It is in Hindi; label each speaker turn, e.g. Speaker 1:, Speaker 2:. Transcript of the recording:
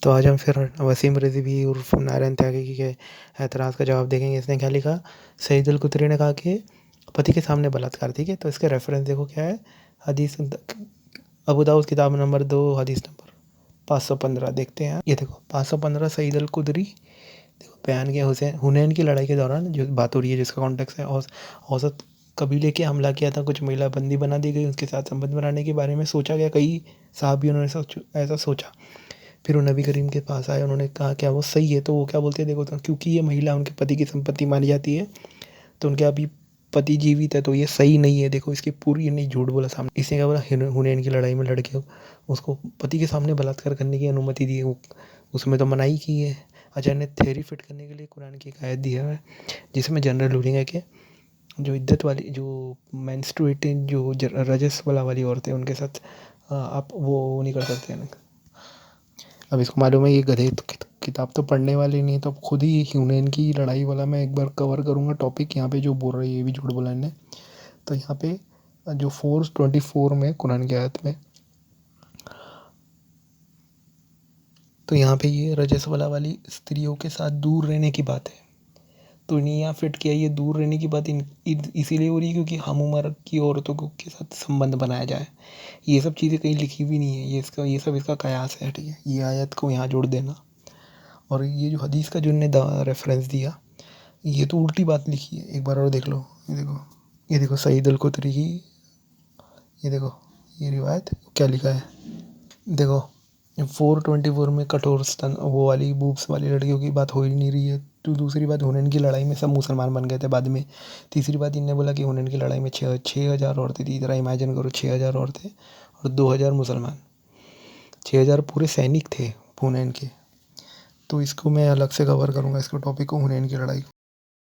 Speaker 1: तो आज हम फिर वसीम रिजवी उर्फ नारायण त्यागी के एतराज़ का जवाब देखेंगे। इसने क्या लिखा, सईद अल कुतरी ने कहा कि पति के सामने बलात्कार। ठीक है, तो इसके रेफरेंस देखो क्या है, हदीस अबू दाऊद किताब नंबर 2 हदीस नंबर 515 देखते हैं। ये देखो 515 सईद अल कुदरी देखो बयान किया, हुनैन की लड़ाई के दौरान जो बात हो रही है जिसका कॉन्टेक्स्ट है, औसत कबीले के हमला किया था, कुछ महिला बंदी बना दी गई, उसके साथ संबंध बनाने के बारे में सोचा गया। कई साहबियों ने ऐसा सोचा। फिर वो नबी करीम के पास आए, उन्होंने कहा क्या वो सही है, तो वो क्या बोलते हैं देखो, तो क्योंकि ये महिला उनके पति की संपत्ति मानी जाती है, तो उनके अभी पति जीवित है, तो ये सही नहीं है। देखो इसकी पूरी नहीं, झूठ बोला सामने। इसने क्या बोला, हुनैन की लड़ाई में लड़के उसको पति के सामने बलात्कार करने की अनुमति दी है, उसमें तो मनाही की है। अच्छा, ने थ्योरी फिट करने के लिए कुरान की एक आयत दी है जिसमें जनरल रूलिंग है कि जो इद्दत वाली, जो मेंस्ट्रुएटिंग, जो रजस वाली औरतें, उनके साथ आप वो नहीं कर सकते हैं। अब इसको मालूम है ये गधे तो किताब तो पढ़ने वाले नहीं है, तो अब खुद ही ह्यूनेन की लड़ाई वाला मैं एक बार कवर करूँगा टॉपिक। यहाँ पे जो बोल रही है ये भी झूठ बोला इन्हें। तो यहाँ पे जो 424 में कुरान की आयत में, तो यहाँ पे ये रजस्वला वाली स्त्रियों के साथ दूर रहने की बात है। तो इन्हें यहाँ फिट किया, ये दूर रहने की बात इसीलिए हो रही है क्योंकि हम उम्र की औरतों के साथ संबंध बनाया जाए। ये सब चीज़ें कहीं लिखी भी नहीं है, ये सब इसका कयास है। ठीक है, ये आयत को यहाँ जोड़ देना। और ये जो हदीस का जो इन्होंने रेफरेंस दिया, ये तो उल्टी बात लिखी है। एक बार और देख लो, ये देखो सईद अल कुतरी की, ये देखो ये रिवायत क्या लिखा है। देखो 424 में कठोर स्तन वो वाली बूब्स वाली लड़कियों की बात हो ही नहीं रही है। तो दूसरी बात, हुनैन की लड़ाई में सब मुसलमान बन गए थे बाद में। तीसरी बात, इनने बोला कि हुनैन की लड़ाई में 6,000 औरतें थी। इधर इमेजिन करो, 6,000 औरतें और 2,000 मुसलमान, 6,000 पूरे सैनिक थे हुनैन के। तो इसको मैं अलग से कवर करूँगा, इसको टॉपिक को, हुनैन की लड़ाई।